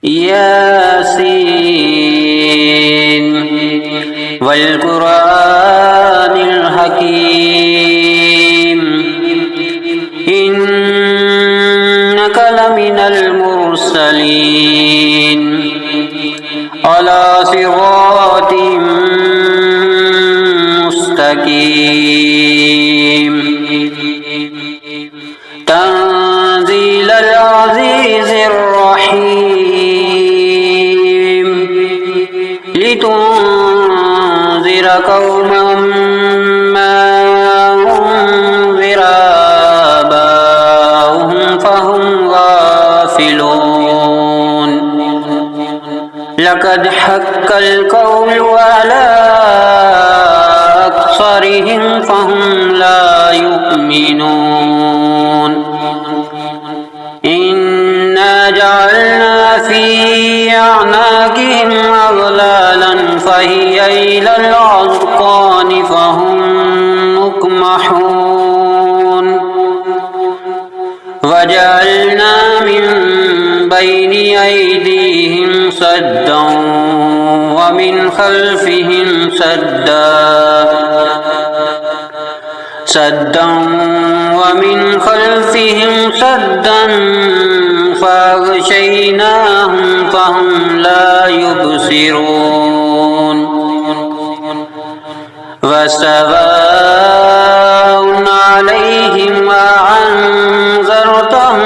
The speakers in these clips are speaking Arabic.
ياسين والقرآن الحكيم إنك لمن المرسلين على صراط مستقيم تنزيل العزيز الرحيم لتنذر قوما ما أنذر آباؤهم فهم غافلون لقد حق القول على أكثرهم فهم لا يؤمنون إنا جعلنا في أعناقهم أغلالا فهي إلى الأذقان فهم مقمحون وجعلنا من بين أيديهم سدا ومن خلفهم سدا فأغشيناهم فهم لا يبصرون وسواء عليهم أأنذرتهم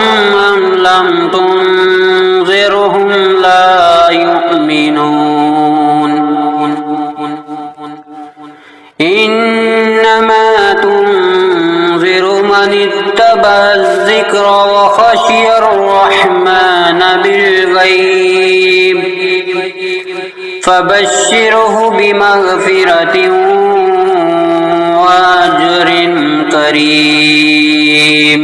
أم لم تنذرهم لا يؤمنون إنما تنذر من اتبع الذكر وخشي الرحمن بالغيب فبشره بمغفرة وأجر كريم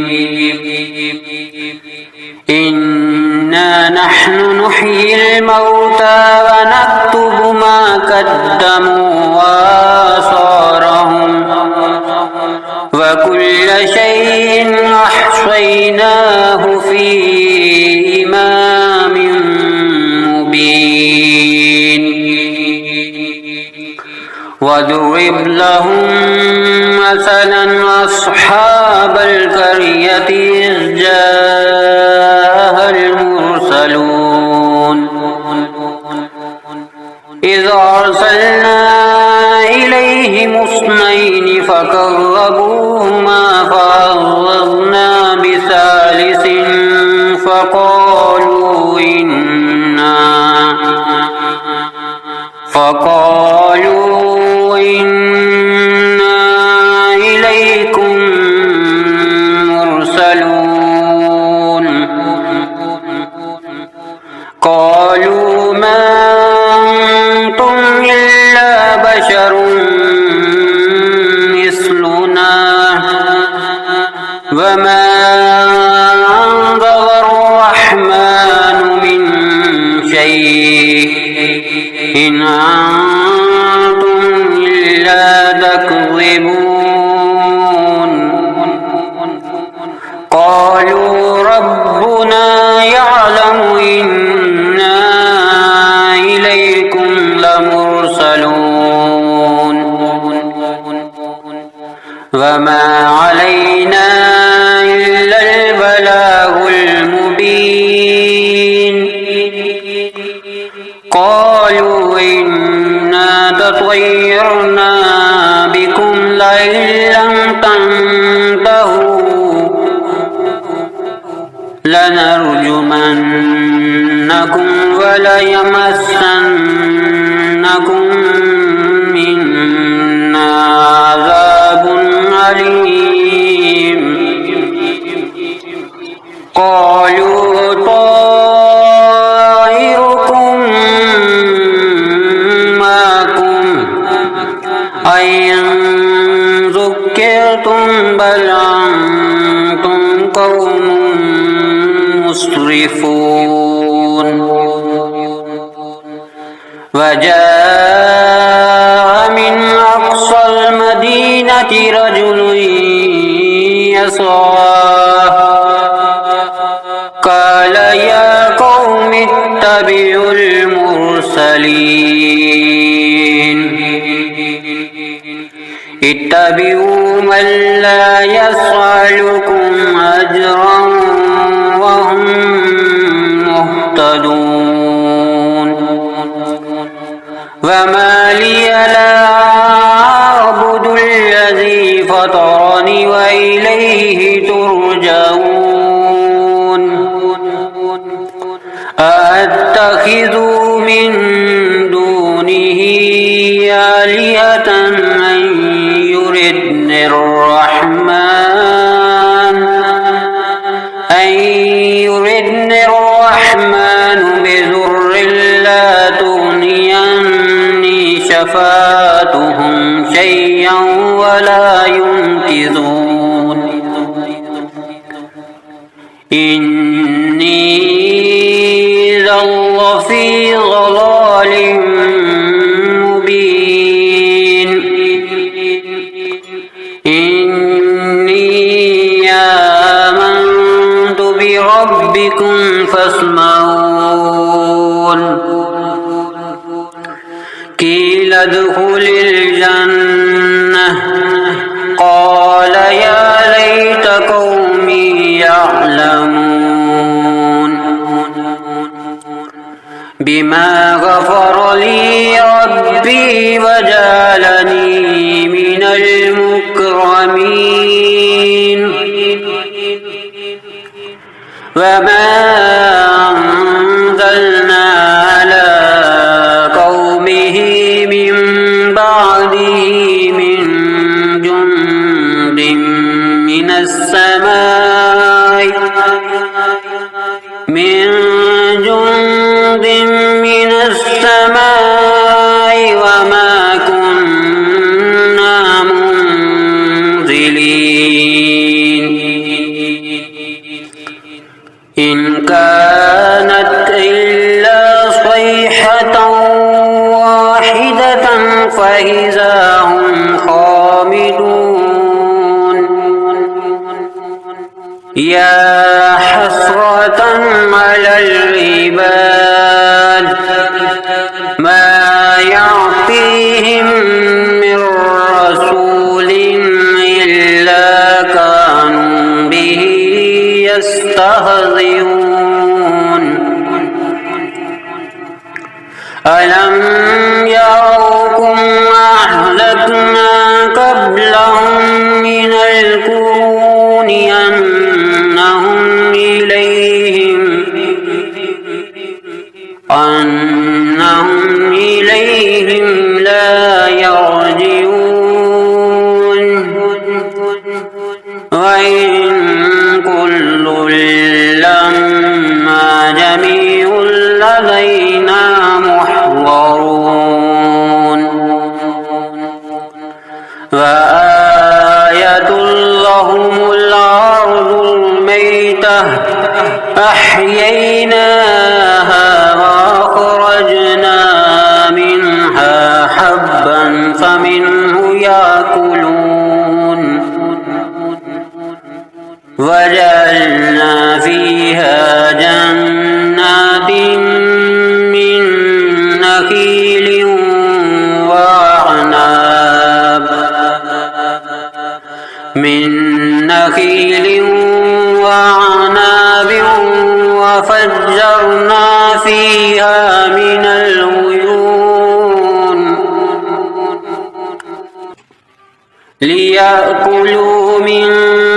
إنا نحن نحيي الموتى ونكتب ما قدموا وآثارهم وكل شيء أحصيناه في إمام مبين واضرب لهم مثلا أصحاب القرية إذ جاءها المرسلون إذ أرسلنا إليهم اثنين فكذبوهما فعززنا بثالث فقالوا إنا إليكم مرسلون قالوا ما أنتم إلا بشر مثلنا وما أنزل الرحمن من شيء إن أنتم إلا تكذبون قالوا ربنا يعلم إنا إليكم لمرسلون وما علينا إلا البلاغ المبين قالوا إنا تطيرنا بكم لئن لم تنتهوا لنرجمنكم وليمسنكم منا عذاب أليم قالوا طائركم معكم أئن ذكرتم بل أنتم قوم مسرفون وجاء من أقصى المدينة رجل يسعى قال يا قوم يتبع المرسلين اتبعوا من لا يسألكم أجرا وهم مهتدون وما لي لا أعبد الذي فطرني وإليه ترجعون أأتخذ من دونه آلهة أن يردني الرحمن بضر لا تغني عني شفاعتهم شيئا ولا ينقذون إني إذا لفي ضلال مبين إني آمنت بربكم فاسمعون قيل ادخل الجنة قال يا ليت قومي يعلمون بما غفر لي ربي وجعلني من المكرمين وما أنزلنا على قومه من بعده من جند من السماء وما كنا منزلين إن كانت إلا صيحة واحدة فإذا هم خامدون يا حسرة على العباد ما يعطيهم من رسول إلا كانوا به يستهزئون ألم يروا أهلكنا قبلهم من القرون أنهم إليهم لا يرجعون وإن كل لما جميع لدينا محضرون وآية لهم الأرض الميتة أحييناها وأخرجنا منها حبا فمنه يأكلون وجعلنا فيها جنات من نخيل وعناب وفجرنا فيها من العيون ليأكلوا من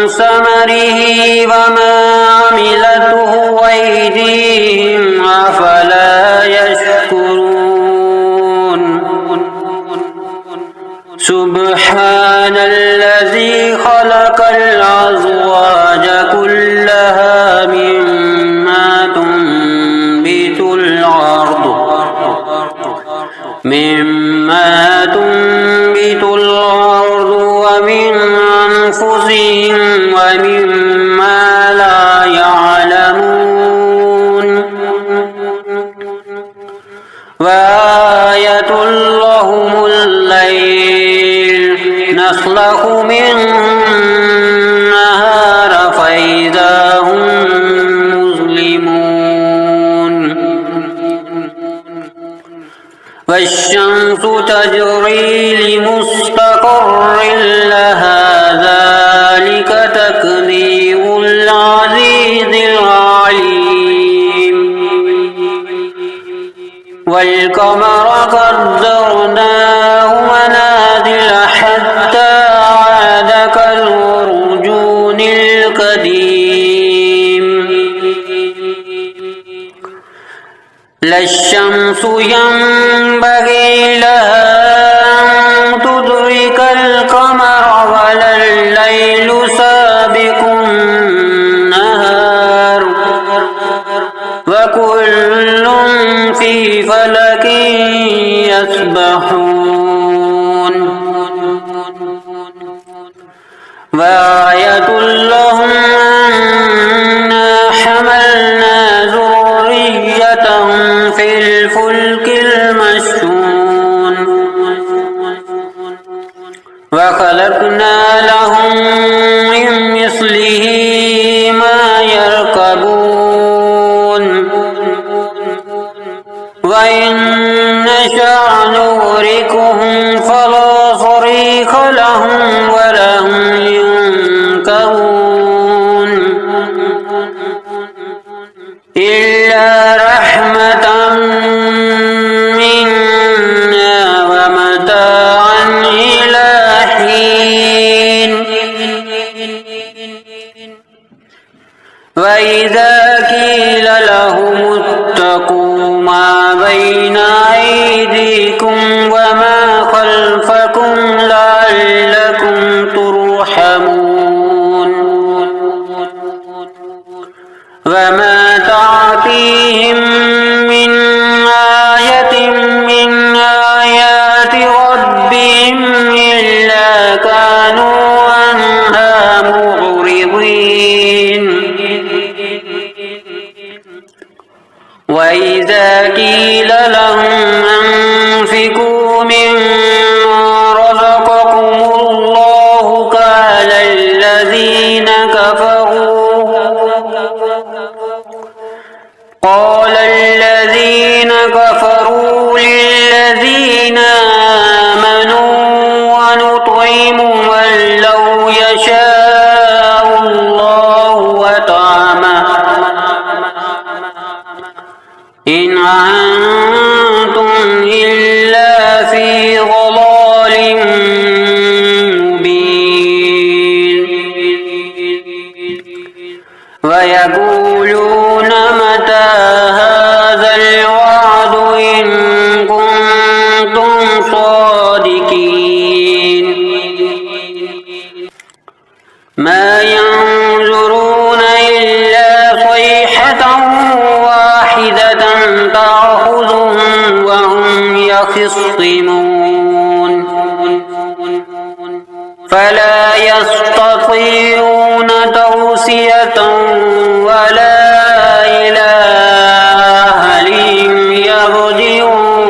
ثمره وما عملته أيديهم أفلا يشكرون سبحان الذي خلق الأزواج كلها مما تنبت الأرض ومن أنفسهم ومما لا يعلمون وآية لهم الليل نسلخ منه النهار فإذا هم مظلمون والشمس تجري لمستقر لها ذلك تقدير العزيز العليم والقمر قدرناه منازل حتى عاد كالعرجون القديم لا الشمس ينبغي لها أن تدرك القمر ولا الليل سابق النهار وكل في فلك يسبحون وآية لهم أنا حملنا ذريتهم في الفلك المشحون وخلقنا لهم من مثله ما يركبون وإن نشأ نغرقهم فلا صريخ لهم ولا هم ينكرون إلا رحمة منا ومتاعا إلى حين وإذا قيل لهم اتقوا ما بين أيديكم وما خلفكم لعلكم ترحمون وما تعطيهم من آية من آيات ربهم إلا كانوا عنها معرضين وإذا قيل لهم أنفقوا مما رزقكم الله قال الذين كفروا للذين آمنوا ونطعم من لو يشاء الله وطعمه إن أنتم إلا في ضلال مبين ويقولون متى هذا الوعد إن كنتم صادقين ما ينظرون إلا صيحة واحدة تأخذهم وهم يخصمون فلا يستطيعون توصية ولا إلى أهلهم يرجعون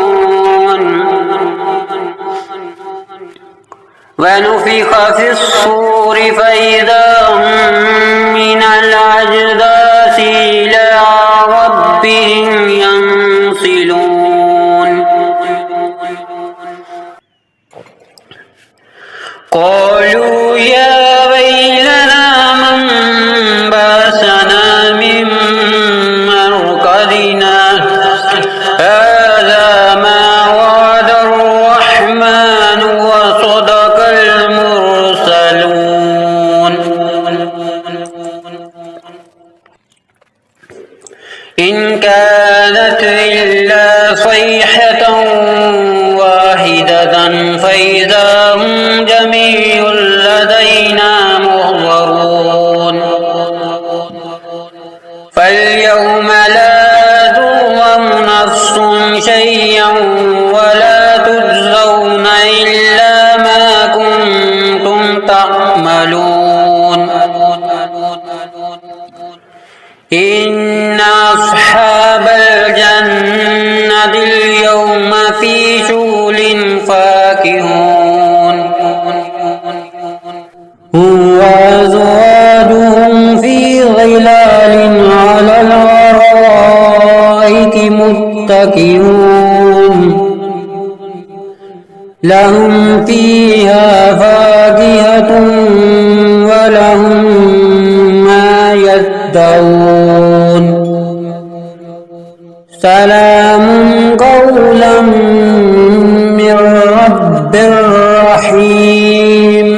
ونفخ في الصور فإذا هم من الأجداث إلى ربهم ينسلون قالوا يا ويلنا من بعثنا من مرقدنا هذا ما وعد الرحمن وصدق المرسلون إن كانت إلا صيحة واحدة فإذا هم جميع لدينا محضرون فاليوم لا تظلم نفس شيئا ولا تجزون إلا ما كنتم تعملون إن أصحاب الجنة اليوم في شغل فاكهون وأزواجهم في ظلال على الأرائك متكئون لهم فيها فاكهة ولهم ما يدعون سلام قولا من رب رحيم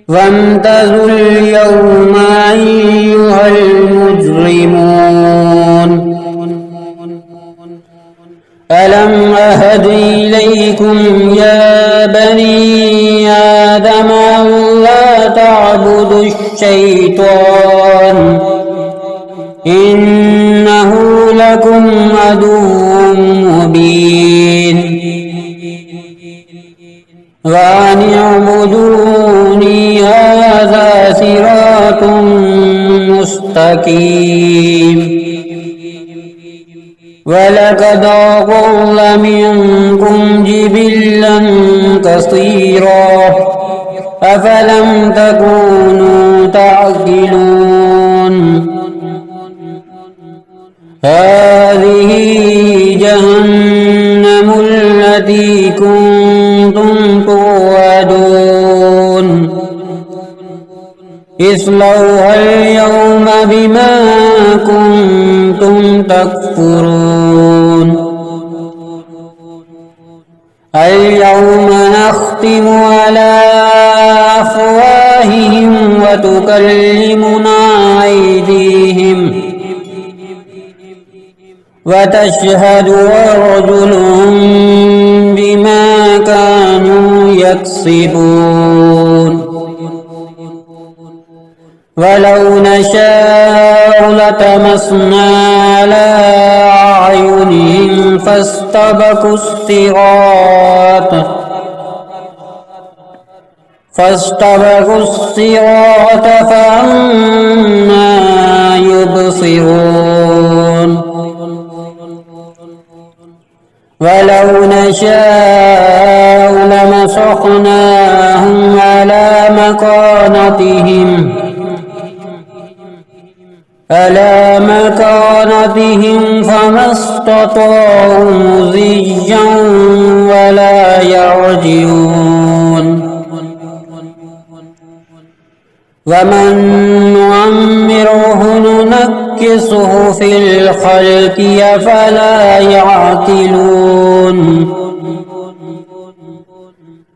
وامتازوا اليوم أيها المجرمون ألم أهد إليكم يا بني آدم ألا تعبدوا الشيطان إنه لكم عدو مبين وأن اعبدوني هذا صراط مستقيم ولقد أضل منكم جبلا كثيرا أفلم تكونوا تعقلون هذه جهنم التي كنتم توعدون اصلوها اليوم بما كنتم تكفرون اليوم نختم على أفواههم وتكلمنا أيديهم وتشهد أرجلهم بما كانوا يكسبون ولو نشاء لطمسنا على أعينهم فاستبقوا الصراط فأنى يبصرون ولو نشاء لمسخناهم على مكانتهم فما استطاعوا مضيا ولا يرجعون ومن نعمره ننكسه في الخلق أفلا يعقلون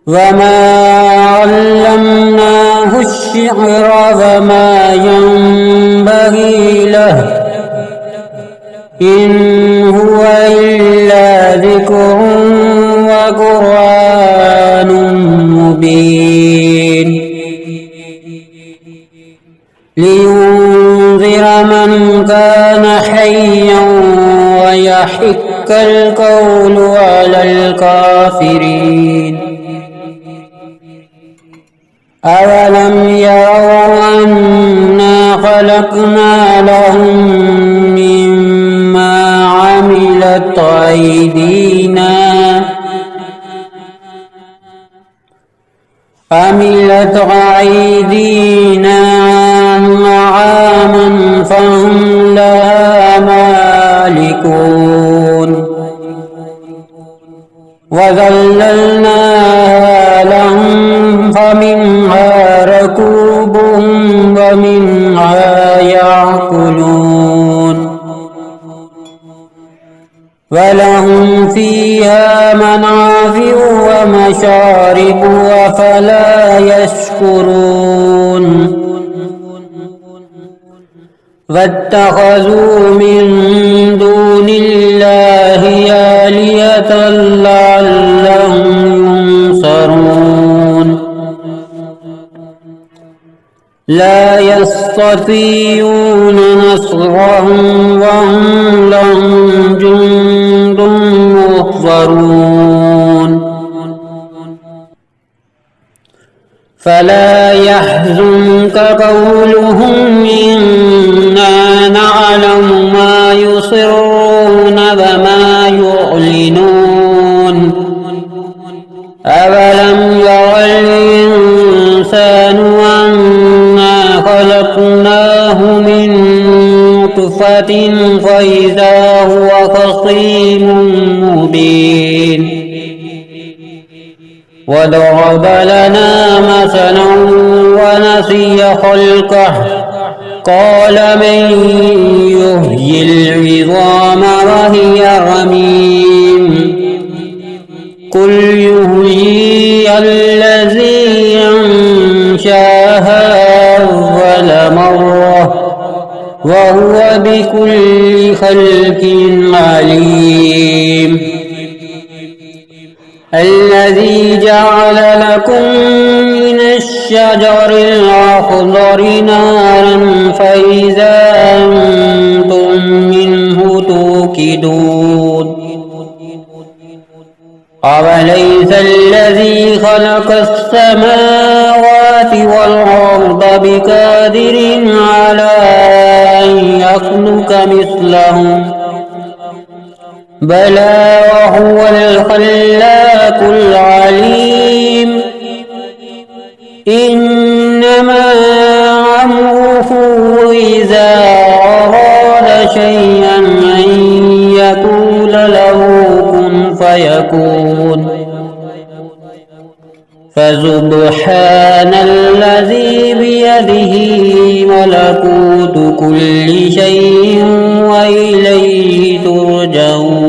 وما علمناه الشعر وما ينبغي له إن هو إلا ذكر وقرآن مبين لينذر من كان حيا ويحق القول على الكافرين أولم يروا أنا خلقنا لهم مما عملت أيدينا أنعاما فهم لها مالكون وذللناها لهم فمنها ركوبهم ومنها يأكلون ولهم فيها منافع ومشارب أفلا يشكرون واتخذوا من دون الله آلهة لعلهم ينصرون لا يستطيعون نصرهم وهم لهم جند محضرون فلا يحزنك قولهم إنا نعلم ما يصرون وما يعلنون أولم ير الإنسان أنا خلقناه من نطفة فإذا هو خصيم مبين وضرب لنا مثلا ونسي خلقه قال من يحيي العظام وهي رميم قل يحييها الذي أنشاها أول مرة وهو بكل خلق عليم الذي جعل لكم من الشجر الأخضر نارا فإذا أنتم منه توقدون أوليس الذي خلق السماوات والأرض بقادر على أن يخلق مثلهم بلى وهو الخلاق العليم إنما أمره إذا أراد شيئا أن يقول له كن فيكون فسبحان الذي بيده ملكوت كل شيء وإليه ترجعون